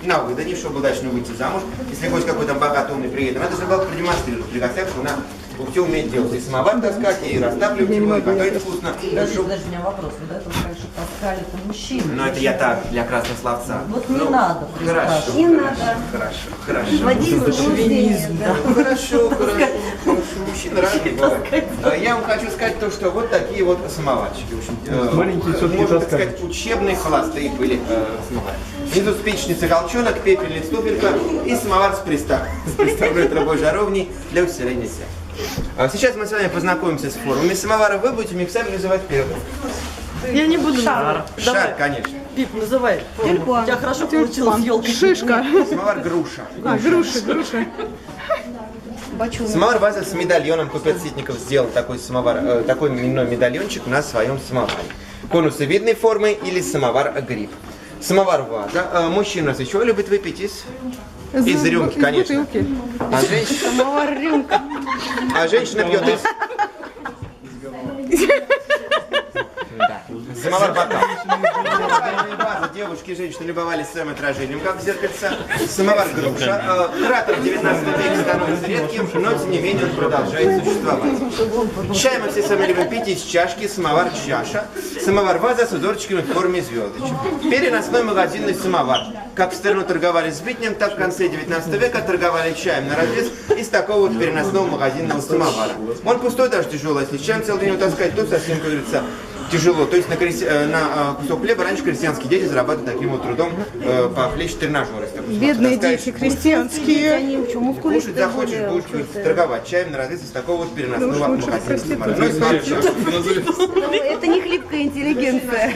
на выдане, чтобы удачно выйти замуж. Если хоть какой-то богатый умный приедет, надо же было продемонстрировать при гостях, что она все умеет делать. И самовар таскать, и растапливать его, и готовить вкусно. Подожди, у меня вопрос. Вы до этого сказали, что таскали-то мужчины. Но это я так, для красного словца. Вот не надо Хорошо. приспрашивать. Не надо. Хорошо. Вводить заблуждение. Да. Хорошо. Мужчины разные бывают. Я вам хочу сказать то, что вот такие вот самоварчики. В общем, Маленькие все-таки можно так таскают. сказать, учебные холостые были самовары. Внизу спичница, голчонок, пепельница, туфелька и самовар с приставной трубой жаровни для усиления себя. Сейчас мы с вами познакомимся с формами самовара. Вы будете их сами называть первым. Я не буду. Шар. Шар, конечно. Пип, называй. Тюльпан. У тебя хорошо получилось с елкой. Шишка. Самовар груша. Груша. Бачуна. Самовар ваза с медальоном. Купец Ситников сделал такой самовар, такой именной медальончик на своем самоваре. Конусовидной формы или самовар гриб. Самовар ваза. Мужчина из чего любит выпить из рюмки, конечно. Бутылки. Самовар рюмка. А женщина пьет из... Да. Самовар бокал. Ваза. Девушки и женщины любовались своим отражением, как в зеркальце. Самовар груша. Кратер в 19 веке становится редким, но тем не менее он продолжает существовать. Чай мы все сами любим пить из чашки, самовар чаша. Самовар ваза с узорчиками в форме звездочек. Переносной магазинный самовар. Как в старину торговали сбитнем, так в конце 19 века торговали чаем на развес из такого вот переносного магазинного самовара. Он пустой, даже тяжелый. Если чаем целый день его таскать, то совсем, как говорится, тяжело. То есть на кусок хлеба раньше крестьянские дети зарабатывали таким вот трудом похлеще тренажера. Бедные дети крестьянские. Они почему Кушать захочешь, будешь торговать чаем на развес из такого вот переносного магазинного самовара. Ну и сладкого. Это не хлипкая интеллигенция.